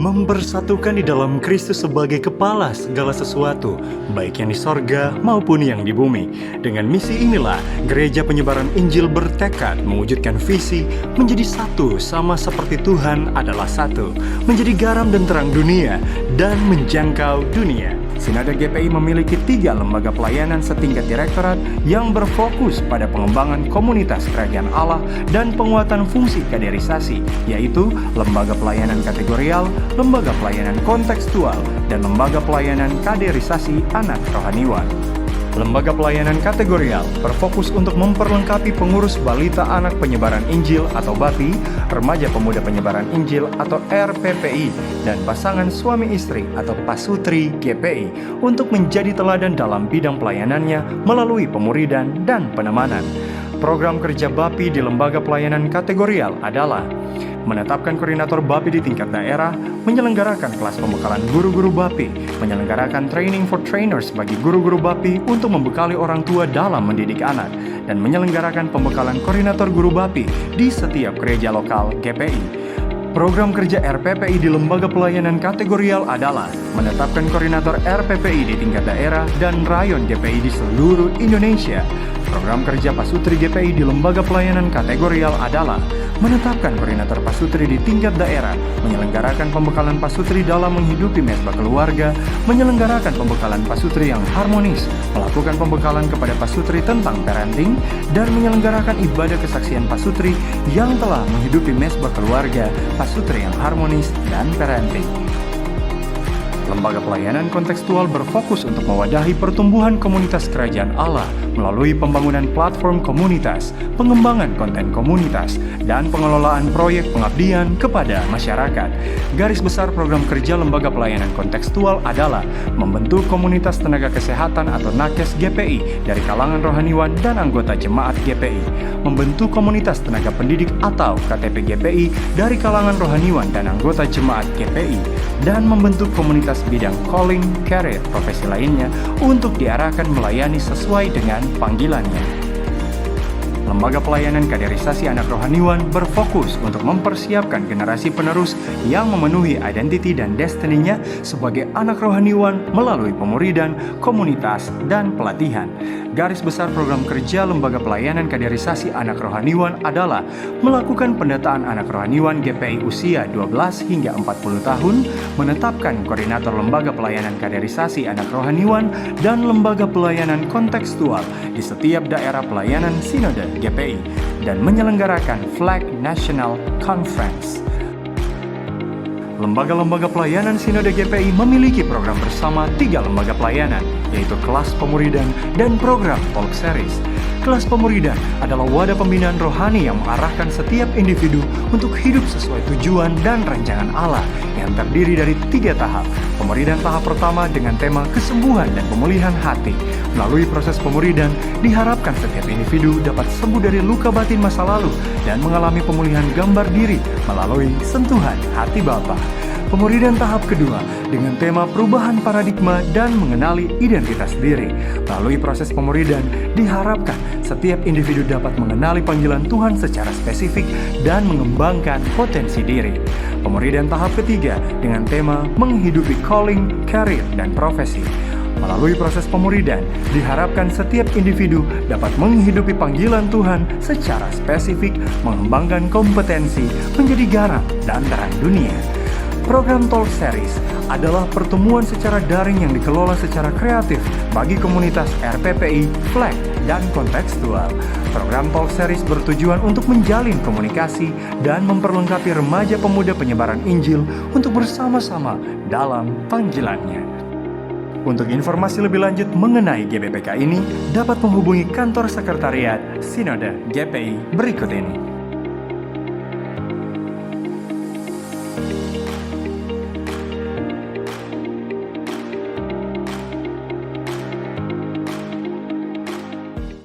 mempersatukan di dalam Kristus sebagai kepala segala sesuatu, baik yang di sorga maupun yang di bumi. Dengan misi inilah, Gereja Penyebaran Injil bertekad mewujudkan visi menjadi satu sama seperti Tuhan adalah satu, menjadi garam dan terang dunia, dan menjangkau dunia. Sinode GPI memiliki 3 lembaga pelayanan setingkat direktorat yang berfokus pada pengembangan komunitas kerajaan Allah dan penguatan fungsi kaderisasi, yaitu Lembaga Pelayanan Kategorial, Lembaga Pelayanan Kontekstual, dan Lembaga Pelayanan Kaderisasi Anak Rohaniwan. Lembaga Pelayanan Kategorial berfokus untuk memperlengkapi pengurus Balita Anak Penyebaran Injil atau BAPI, Remaja Pemuda Penyebaran Injil atau RPPI, dan pasangan suami istri atau pasutri GPI untuk menjadi teladan dalam bidang pelayanannya melalui pemuridan dan penemanan. Program kerja BAPI di Lembaga Pelayanan Kategorial adalah menetapkan koordinator BAPI di tingkat daerah, menyelenggarakan kelas pembekalan guru-guru BAPI, menyelenggarakan training for trainers bagi guru-guru BAPI untuk membekali orang tua dalam mendidik anak, dan menyelenggarakan pembekalan koordinator guru BAPI di setiap gereja lokal GPI. Program kerja RPPI di Lembaga Pelayanan Kategorial adalah menetapkan koordinator RPPI di tingkat daerah dan rayon GPI di seluruh Indonesia. Program kerja Pasutri GPI di Lembaga Pelayanan Kategorial adalah menetapkan koordinator pasutri di tingkat daerah, menyelenggarakan pembekalan pasutri dalam menghidupi mesbah keluarga, menyelenggarakan pembekalan pasutri yang harmonis, melakukan pembekalan kepada pasutri tentang parenting, dan menyelenggarakan ibadah kesaksian pasutri yang telah menghidupi mesbah keluarga, pasutri yang harmonis, dan parenting. Lembaga Pelayanan Kontekstual berfokus untuk mewadahi pertumbuhan komunitas kerajaan Allah melalui pembangunan platform komunitas, pengembangan konten komunitas, dan pengelolaan proyek pengabdian kepada masyarakat. Garis besar program kerja Lembaga Pelayanan Kontekstual adalah membentuk komunitas tenaga kesehatan atau nakes GPI dari kalangan rohaniwan dan anggota jemaat GPI, membentuk komunitas tenaga pendidik atau KTP GPI dari kalangan rohaniwan dan anggota jemaat GPI, dan membentuk komunitas bidang calling, career, profesi lainnya untuk diarahkan melayani sesuai dengan panggilannya. Lembaga Pelayanan Kaderisasi Anak Rohaniwan berfokus untuk mempersiapkan generasi penerus yang memenuhi identiti dan destininya sebagai anak rohaniwan melalui pemuridan, komunitas, dan pelatihan. Garis besar program kerja Lembaga Pelayanan Kaderisasi Anak Rohaniwan adalah melakukan pendataan anak rohaniwan GPI usia 12 hingga 40 tahun, menetapkan koordinator Lembaga Pelayanan Kaderisasi Anak Rohaniwan dan Lembaga Pelayanan Kontekstual di setiap daerah pelayanan Sinode GPI, dan menyelenggarakan Flag National Conference. Lembaga-lembaga pelayanan Sinode GPI memiliki program bersama 3 lembaga pelayanan, yaitu kelas pemuridan dan program talk series. Kelas pemuridan adalah wadah pembinaan rohani yang mengarahkan setiap individu untuk hidup sesuai tujuan dan rancangan Allah yang terdiri dari 3 tahap. Pemuridan tahap pertama dengan tema kesembuhan dan pemulihan hati. Melalui proses pemuridan, diharapkan setiap individu dapat sembuh dari luka batin masa lalu dan mengalami pemulihan gambar diri melalui sentuhan hati Bapa. Pemuridan tahap kedua dengan tema perubahan paradigma dan mengenali identitas diri. Melalui proses pemuridan, diharapkan setiap individu dapat mengenali panggilan Tuhan secara spesifik dan mengembangkan potensi diri. Pemuridan tahap ketiga dengan tema menghidupi calling, career, dan profesi. Melalui proses pemuridan, diharapkan setiap individu dapat menghidupi panggilan Tuhan secara spesifik, mengembangkan kompetensi, menjadi garam dan terang dunia. Program Talk Series adalah pertemuan secara daring yang dikelola secara kreatif bagi komunitas RPPI, Flag, dan Kontekstual. Program Talk Series bertujuan untuk menjalin komunikasi dan memperlengkapi remaja pemuda penyebaran Injil untuk bersama-sama dalam panggilannya. Untuk informasi lebih lanjut mengenai GBPK ini, dapat menghubungi kantor sekretariat Sinode GPI berikut ini.